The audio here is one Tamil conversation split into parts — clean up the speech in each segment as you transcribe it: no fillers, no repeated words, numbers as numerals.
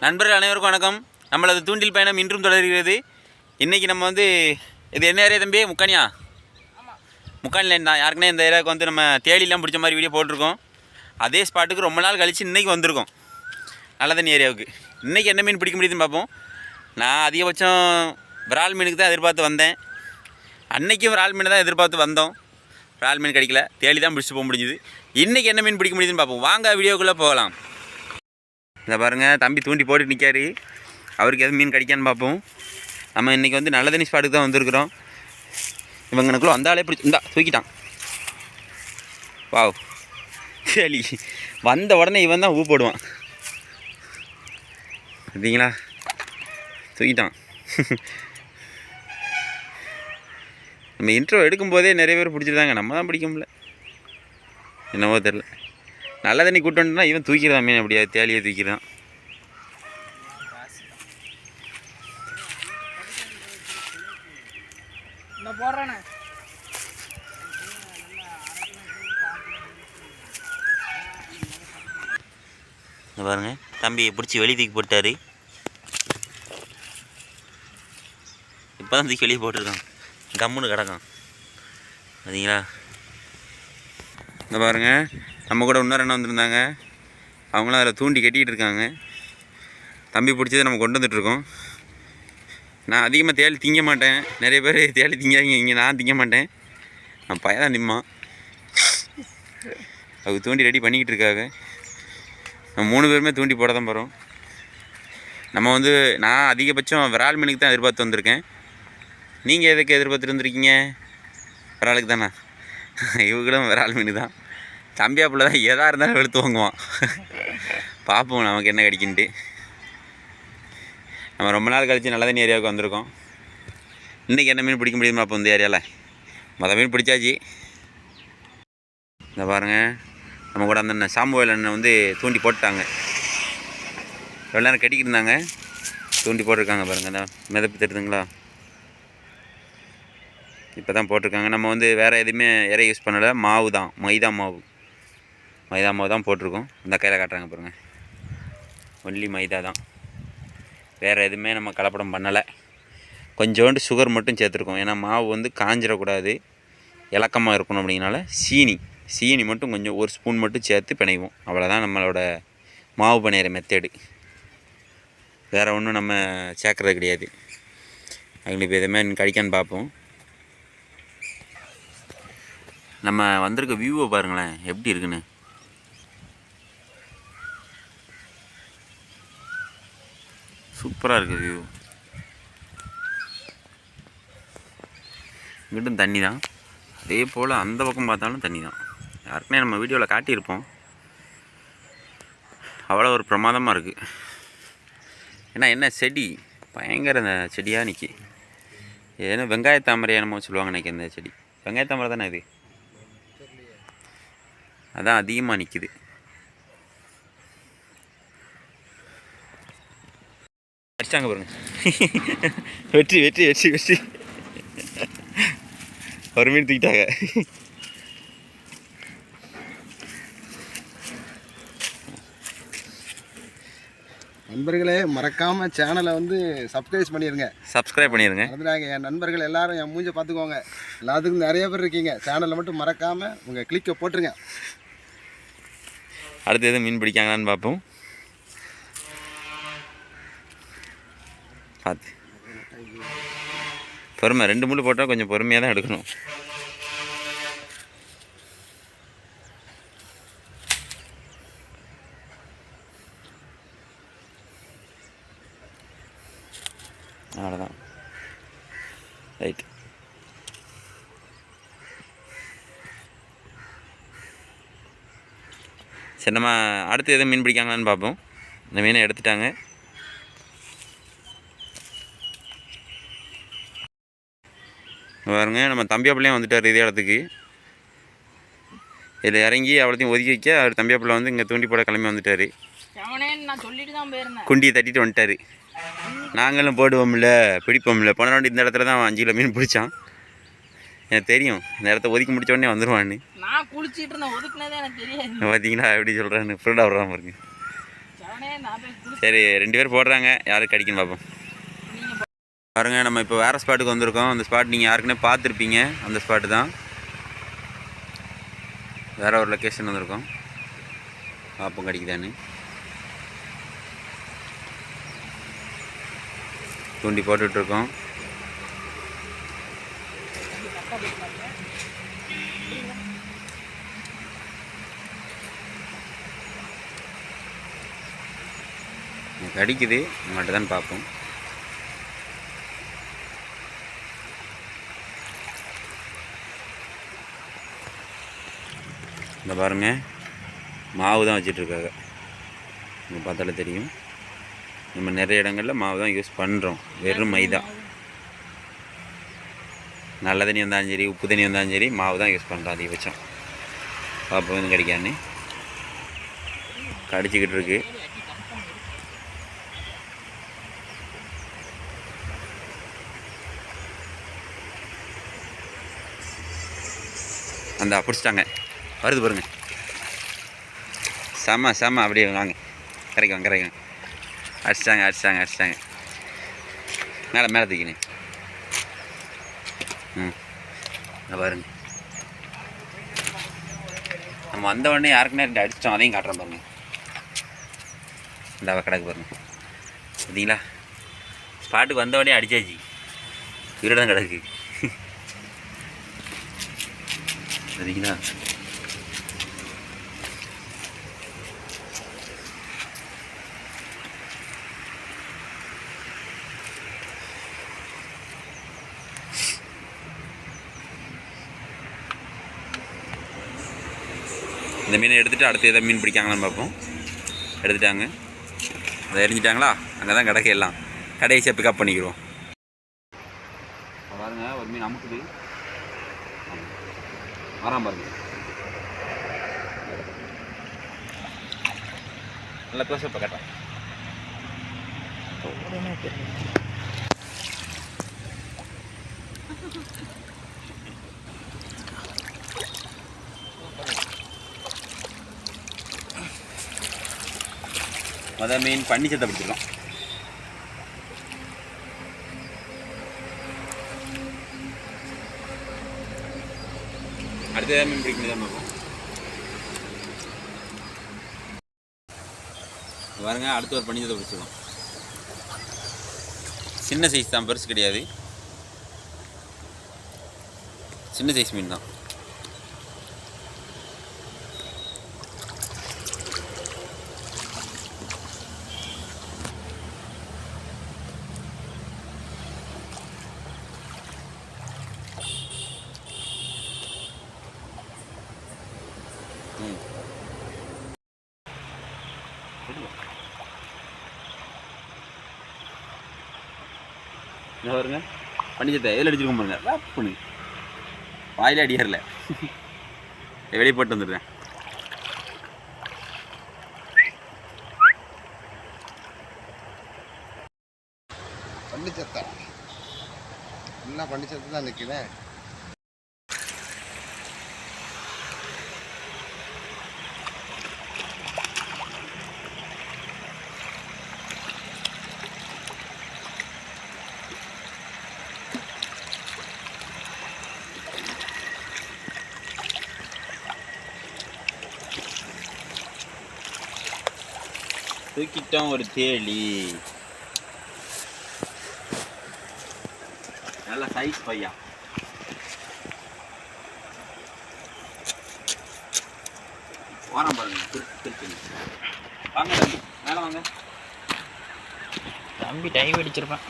நண்பர்கள் அனைவருக்கும் வணக்கம். நம்மளது தூண்டில் பயணம் இன்றும் தொடர்கிறது. இன்றைக்கி நம்ம வந்து இது என்ன ஏரியா தம்பி? முக்கானியா? முக்கானி லைன் தான். யாருக்குன்னா இந்த ஏரியாவுக்கு வந்து நம்ம தேடிலாம் பிடிச்ச மாதிரி வீடியோ போட்டிருக்கோம். அதே ஸ்பாட்டுக்கு ரொம்ப நாள் கழித்து இன்றைக்கி வந்திருக்கோம், நல்ல தண்ணி ஏரியாவுக்கு. இன்றைக்கி என்ன மீன் பிடிக்க முடியுதுன்னு பார்ப்போம். நான் அதிகபட்சம் விரால் மீனுக்கு தான் எதிர்பார்த்து வந்தேன். அன்றைக்கும் விரால் மீன் தான் எதிர்பார்த்து வந்தோம். விரால் மீன் கிடைக்கல, தேடி தான் பிடிச்சி போக முடிஞ்சுது. இன்றைக்கி என்ன மீன் பிடிக்க முடியுதுன்னு பார்ப்போம். வாங்க வீடியோக்குள்ளே போகலாம். இதை பாருங்கள், தம்பி தூண்டி போட்டு நிற்காரு. அவருக்கு எதுவும் மீன் கிடைக்கான்னு பார்ப்போம். நம்ம இன்றைக்கி வந்து நல்ல தண்ணி ஸ்பாட்டுக்கு தான் வந்திருக்கிறோம். இவங்கனுக்குள்ளே வந்தாலே பிடிச்சி இந்தா தூக்கிட்டான். வாவ், சரி. வந்த உடனே இவன் தான் ஊ போடுவான் பார்த்தீங்களா, தூக்கிட்டான். நம்ம இன்ட்ரோ எடுக்கும்போதே நிறைய பேர் பிடிச்சிருந்தாங்க, நம்ம தான் பிடிக்க முடியல, என்னவோ தெரில. நல்ல தண்ணி கூட்டு வந்துட்டுனா இவன் தூக்கிடுதான் மீன், அப்படியா தேலியே தூக்கிடுதான். பாருங்க, தம்பியை பிடிச்சி வெளியே தூக்கி போட்டார். இப்போ தான் தூக்கி வெளியே போட்டிருக்கான், கம்முன்னு கிடக்கான் பார்த்தீங்களா. இந்த பாருங்கள், நம்ம கூட இன்னொரு அண்ணன் வந்திருந்தாங்க. அவங்களும் அதில் தூண்டி கட்டிக்கிட்டு இருக்காங்க. தம்பி பிடிச்சதை நம்ம கொண்டு வந்துட்டுருக்கோம். நான் அதிகமாக தேலி திங்க மாட்டேன். நிறைய பேர் தேலி திங்காதீங்க, இங்கே நான் திங்க மாட்டேன். நான் பையன் தான் திம்மான். அவங்க தூண்டி ரெடி பண்ணிக்கிட்டு இருக்காங்க. நம்ம 3 பேருமே தூண்டி போட தான் போகிறோம். நம்ம வந்து நான் அதிகபட்சம் விரால் மீனுக்கு தான் எதிர்பார்த்து வந்திருக்கேன். நீங்கள் எதுக்கு எதிர்பார்த்துட்டு வந்துருக்கீங்க? விராலுக்கு தானே? இவங்களும் விரால் மீன் தான். தம்பியாப்புல தான் எதாக இருந்தாலும் வெளுத்து வாங்குவான். பார்ப்போம் நமக்கு என்ன கிடைக்குன்ட்டு. நம்ம ரொம்ப நாள் கழித்து நல்ல தண்ணி ஏரியாவுக்கு வந்திருக்கோம். இன்றைக்கி என்ன மீன் பிடிக்க முடியுமா பார்ப்போம். இந்த ஏரியாவில் மொதல் மீன் பிடிச்சாச்சு. இந்த பாருங்கள், நம்ம கூட அந்த சாம்புவேல் அண்ணன் வந்து தூண்டி போட்டுட்டாங்க. எவ்வளோ நேரம் கட்டிக்கிட்டு இருந்தாங்க, தூண்டி போட்டிருக்காங்க பாருங்கள். அந்த மிதப்பு தெரியுதுங்களா, இப்போ தான் போட்டிருக்காங்க. நம்ம வந்து வேறு எதுவுமே இறை யூஸ் பண்ணலை, மாவு தான், மைதா மாவு தான் போட்டிருக்கோம். இந்த கையில் காட்டுறாங்க பாருங்கள், ஒன்லி மைதா தான், வேறு எதுவுமே நம்ம கலப்படம் பண்ணலை. கொஞ்சோண்டு சுகர் மட்டும் சேர்த்துருக்கோம். ஏன்னா மாவு வந்து காஞ்சிடக்கூடாது, இலக்கமாக இருக்கணும். அப்படிங்கனால சீனி மட்டும் கொஞ்சம் 1 ஸ்பூன் மட்டும் சேர்த்து பிணைவோம். அவ்வளோதான் நம்மளோட மாவு பிணையிற மெத்தேடு. வேறு ஒன்றும் நம்ம சேர்க்குறது கிடையாது. அவங்களுக்கு எதுவுமே கடிக்கான்னு பார்ப்போம். நம்ம வந்திருக்க வியூவை பாருங்களேன், எப்படி இருக்குன்னு. சூப்பராக இருக்குது வியூ. இங்கிட்டும் தண்ணி தான், அதே போல் அந்த பக்கம் பார்த்தாலும் தண்ணி தான். யாருக்குமே நம்ம வீடியோவில் காட்டியிருப்போம். அவ்வளோ ஒரு பிரமாதமாக இருக்குது. ஏன்னா என்ன செடி பயங்கர செடியாக நிற்கி. ஏன்னா வெங்காயத்தாமரை என்னமோ சொல்லுவாங்க நினைக்க. இந்த செடி வெங்காயத்தாமரை தானே இது? அதான் அதிகமாக நிற்கிது. அடிச்சாங்க பாருங்க. வெற்றி ஒரு மீன் தூக்கிட்டாங்க. நண்பர்களே, மறக்காம சேனலை வந்து சப்ஸ்கிரைப் பண்ணிடுங்க. என் நண்பர்கள் எல்லாரும் என் மூஞ்ச பார்த்துக்கோங்க. எல்லாத்துக்கும் நிறைய பேர் இருக்கீங்க. சேனலை மட்டும் மறக்காம உங்கள் கிளிக்கை போட்டுருங்க. அடுத்து எதுவும் மீன் பிடிக்காங்களான்னு பார்ப்போம். பார்த்து பொறுமை, 2 முள் போட்டால் கொஞ்சம் பொறுமையாக தான் எடுக்கணும். அவ்வளோதான், ரைட். சரி, நம்ம அடுத்து எதுவும் மீன் பிடிக்காங்களான்னு பார்ப்போம். இந்த மீனை எடுத்துட்டாங்க. பாருங்க, நம்ம தம்பியாப்பிள்ளையும் வந்துட்டார் இதே இடத்துக்கு. இதில் இறங்கி அவ்வளோத்தையும் ஒதுக்கி வைக்க அவர் தம்பியாப்பிள்ளை வந்து இங்கே தூண்டி போட கிளம்பி வந்துட்டார். குண்டியை தட்டிட்டு வந்துட்டார். நாங்களும் போடுவோம்ல, பிடிப்போம்ல. போன வாட்டி இந்த இடத்துல தான் 5 கிலோ மீன் பிடிச்சான். எனக்கு தெரியும், இந்த இடத்த ஒதுக்கி முடிச்ச உடனே வந்துடுவான்னு. நான் குளிச்சிட்டு இருந்தேன், ஒதுக்குனதே எனக்கு தெரியாது. பார்த்தீங்களா எப்படி சொல்கிறேன்னு? ஃப்ரெண்டாக வர்றான் பாருங்க. சரி 2 பேர் போடுறாங்க, யாருக்கு கடிக்குன்னு பார்ப்போம். பாருங்க, நம்ம இப்போ வேறு ஸ்பாட்டுக்கு வந்திருக்கோம். அந்த ஸ்பாட் நீங்கள் யாருக்குன்னே பார்த்துருப்பீங்க. அந்த ஸ்பாட்டு தான். வேறு ஒரு லொக்கேஷன் வந்திருக்கோம். பார்ப்போம் கடிக்குதான்னு. தூண்டி போட்டுட்ருக்கோம். கடிக்குது மட்டும் தான் பார்ப்போம். இந்த பாருங்க, மாவு தான் வச்சிட்ருக்காங்க. நீங்கள் பார்த்தாலே தெரியும். நம்ம நிறைய இடங்களில் மாவு தான் யூஸ் பண்ணுறோம். வெறும் மைதா. நல்ல தண்ணி வந்தாலும் சரி, உப்பு தண்ணி வந்தாலும் சரி, மாவு தான் யூஸ் பண்ணுறோம் அதிகபட்சம். பார்ப்போம் வந்து கடிக்கான்னு. கடிச்சிக்கிட்டு இருக்கு. அந்த பிடிச்சிட்டாங்க, வருது பாருங்க. செம்ம அப்படியே வாங்க, கரைக்கும். அடிச்சிட்டாங்க. மேலே தூக்கினேன். பாருங்க, நம்ம வந்த உடனே யாருக்குன்னே 2 அடிச்சிட்டோம். அதையும் காட்டுறோம் பாருங்க. இந்த கிடக்கு பாருங்க, பார்த்தீங்களா? ஸ்பாட்டுக்கு வந்த உடனே அடிச்சாச்சு. வீரதான் கிடக்கு. சரிங்களா? இந்த மீனை எடுத்துகிட்டு அடுத்து எதாவது மீன் பிடிக்காங்களான்னு பார்ப்போம். எடுத்துட்டாங்க, அதை எரிஞ்சிட்டாங்களா? அங்கே தான் கிடக்கு எல்லாம். கடைசியாக பிக்கப் பண்ணிக்கிறோம். பாருங்க, ஒரு மீன் அமுக்குது. வரான் பாருங்க, நல்லா க்ளோஸ் அப் கட்டா. மொதல் மீன் பன்னிச்சத்தை பிடிச்சிருக்கோம். அடுத்த மீன் பிடிக்கணும் தான் பார்ப்போம். பாருங்க, அடுத்து ஒரு பன்னிச்சத்தை பிடிச்சிருக்கோம். சின்ன சைஸ் தான், பெருசு கிடையாது. சின்ன சைஸ் மீன் தான். என்ன பாருங்க, பன்னிச்சத்தை எதில் அடிச்சிருக்கோம் பாருங்க. ரேப் பண்ணு, வாயில அடியறல. வெளியே போட்டு வந்துடுறேன். பன்னிச்சத்தை என்ன பன்னிச்சத்தை தான் நிற்கிறேன். தூக்கிட்டோம் ஒரு தேளி. நல்ல சைஸ் பையா. வாரம் பாருங்க, திருச்சி. வாங்க தம்பி, மேலே வாங்க. தம்பி டைவ் அடிச்சிருப்பேன்.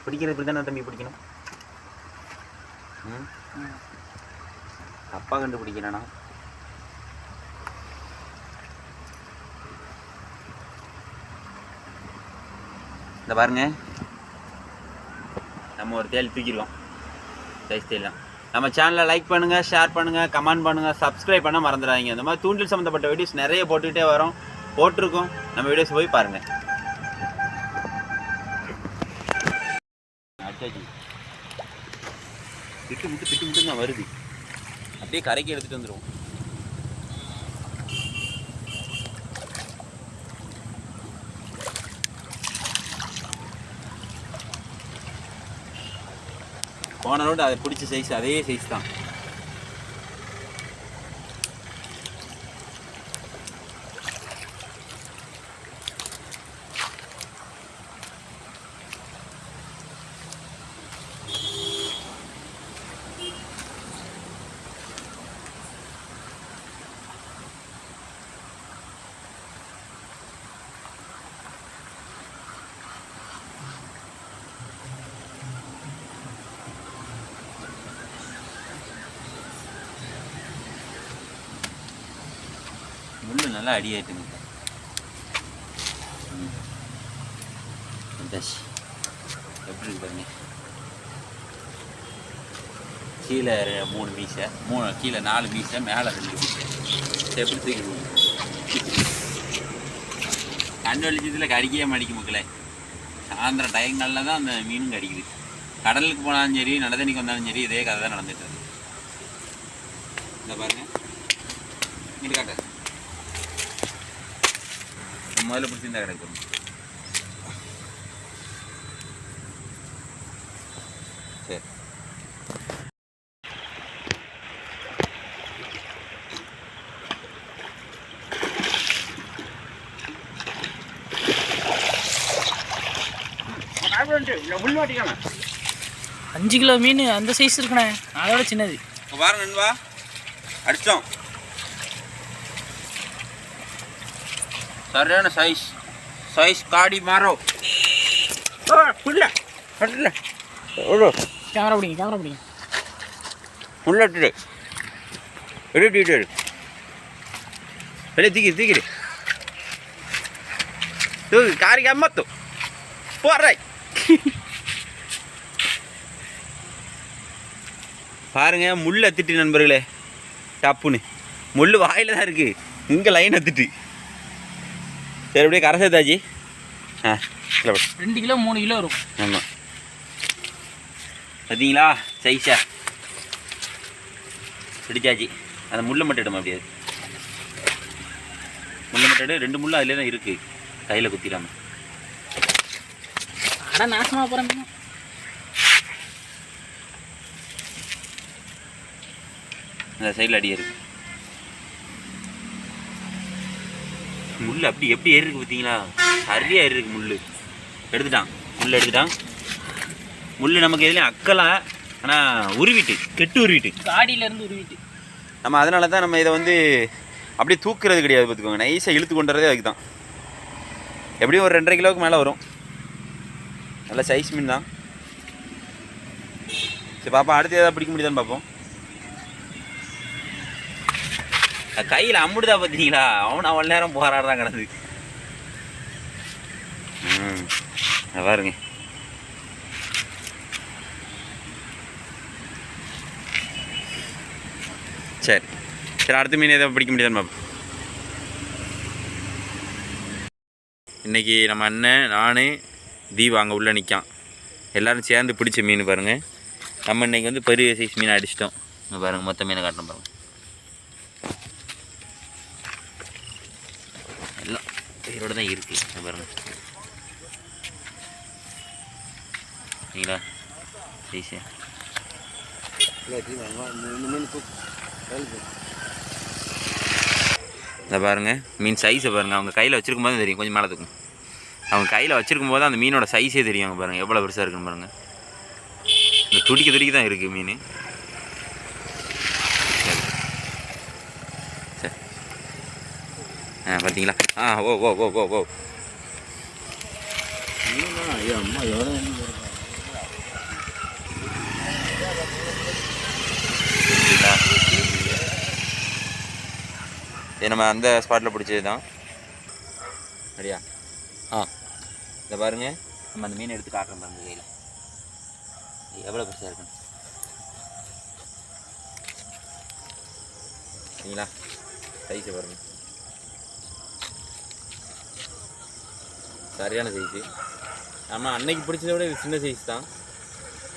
பிடிக்கிறது இப்படி தானே தம்பி பிடிக்கணும். தப்பா கண்டுபிடிக்கிறேனா? இந்த பாருங்க, நம்ம ஒரு தேல் தூக்கிடுவோம். சைஸ் தேலாம். நம்ம சேனலை லைக் பண்ணுங்கள், ஷேர் பண்ணுங்கள், கமெண்ட் பண்ணுங்கள், சப்ஸ்கிரைப் பண்ண மறந்துடாதீங்க. இந்த மாதிரி தூண்டில் சம்மந்தப்பட்ட வீடியோஸ் நிறைய போட்டுக்கிட்டே வரோம், போட்டிருக்கோம். நம்ம வீடியோஸ் போய் பாருங்கள். திட்டு முட்டு தான் வருது. அப்படியே கரைக்கு எடுத்துகிட்டு வந்துடுவோம். போன ரோடு அதை பிடிச்ச சைஸ் அதே சைஸ் தான். முள்ளு நல்லா அடி ஆயிட்டுங்க. எப்படி இருக்கு பாருங்க. கீழே 3 மீசை, கீழே 4 மீசை, மேலே 2 மீசை. எப்படி தூக்கி கண் வெளிச்சத்தில் கடிக்கவே மாட்டேங்குது மக்களே. சாயந்தரம் டயங்களில் தான் அந்த மீனும் கடிக்குது. கடலுக்கு போனாலும் சரி, நல்ல தண்ணிக்கு வந்தாலும் சரி, இதே கதை தான் நடந்துட்டு இருக்கு. இந்த பாருங்க மீன் காக்க முதல்ல பிடிச்சிருந்தா கிடைக்கும். சரி உள்வாட்டிக்காம 5 கிலோ மீன் அந்த சைஸ் இருக்குண்ணே, அதோட சின்னது. பாருங்க நண்பா, அடிச்சிட்டோம். சரியான சைஸ் காடி மாறோ. கேமரா பிடிங்க. உள்ள வெளியே தூக்கிடு தூக்கு காரிக்கு அம்மத்து போடுறாய். பாருங்க முள் அத்திட்டு நண்பர்களே, டப்புன்னு முள் வாயில் தான் இருக்குது. இங்கே லைன் அத்திட்டு. சரி அப்படியே கரை சேர்த்தாச்சு. 2 கிலோ 3 கிலோ வரும். ஆமாம் பார்த்தீங்களா சைஸா பிடிச்சாச்சு. அந்த முள்ளை மட்டும் இடம் அப்படியாது. முள்ளை மட்டும் எடு. 2 முள்ளு அதிலே தான் இருக்குது. கையில் குத்திடாம ஆனால் நாசமாக போகிறேன். அந்த சைடில் அடியே இருக்கு. முள் அப்படி எப்படி ஏறி இருக்கு பார்த்தீங்களா? சரியா ஏறி இருக்கு. முள் எடுத்துட்டான். முள் நமக்கு எதுலேயும் அக்கலாம், ஆனால் கெட்டு உருவிட்டு காடியிலேருந்து உருவிட்டு நம்ம. அதனால தான் நம்ம இதை வந்து அப்படியே தூக்குறது கிடையாது பார்த்துக்கோங்க. நைஸாக இழுத்து கொண்டு வரதே அதுக்கு தான். எப்படியும் ஒரு 2.5 கிலோவுக்கு மேலே வரும். நல்ல சைஸ் மீன் தான். சரி பாப்பா, அடுத்து எதாவது பிடிக்க முடியுதான்னு பார்ப்போம். கையில் அம்முடுதா பார்த்தீங்களா? அவன் அவ்வளோ நேரம் போராடுறான் கிடந்து. பாருங்க சரி அடுத்த மீன் எதாவது பிடிக்க முடியாதுன்னு பார்ப்போம். இன்றைக்கி நம்ம அண்ணன், நான், தீபா அங்கே உள்ளே நிற்கான். எல்லோரும் சேர்ந்து பிடிச்ச மீன் பாருங்கள். நம்ம இன்றைக்கி வந்து பெரிய சைஸ் மீனை அடிச்சிட்டோம். இங்கே பாருங்கள், மொத்த மீனை காட்டணும் பாருங்கள். எல்லாம் இதோட தான் இருக்குது பாருங்கள். சரிங்களா சைஸு இதை பாருங்கள். மீன் சைஸை பாருங்கள். அவங்க கையில் வச்சுருக்கும் போது தெரியும். கொஞ்சம் மேலே தூக்கும். அவங்க கையில் வச்சுருக்கும் போது அந்த மீனோட சைஸே தெரியும். அவங்க பாருங்கள் எவ்வளோ பெருசாக இருக்குன்னு பாருங்கள். இந்த துடிக்க தான் இருக்குது மீன். சரி பார்த்தீங்களா? ஓ அம்மா எவ்வளோ இது நம்ம அந்த ஸ்பாட்டில் பிடிச்சது தான். சரியா? இதை பாருங்க, நம்ம அந்த மீனை எடுத்து காட்டுறோம் பாருங்க. கையில் எவ்வளோ பெருசாக இருக்குன்னு சரிங்களா? சைஸை பாருங்க, சரியான சைஸு. நம்ம அன்னைக்கு பிடிச்சதை விட இது சின்ன சைஸ் தான்.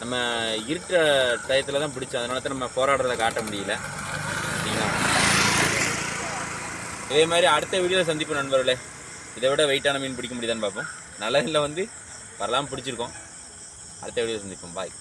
நம்ம இருட்டுற டயத்தில் தான் பிடிச்சோம், அதனால தான் நம்ம போராடுறதை காட்ட முடியல. சரிங்களா? இதே மாதிரி அடுத்த வீடியோவில் சந்திப்போம் நண்பர்களே. இதை விட வெயிட்டான மீன் பிடிக்க முடியுதான்னு பார்ப்போம். நல்லதில் வந்து வரலாம் பிடிச்சிருக்கோம். அடுத்த வீடியோவில் சந்திப்போம். பாய்.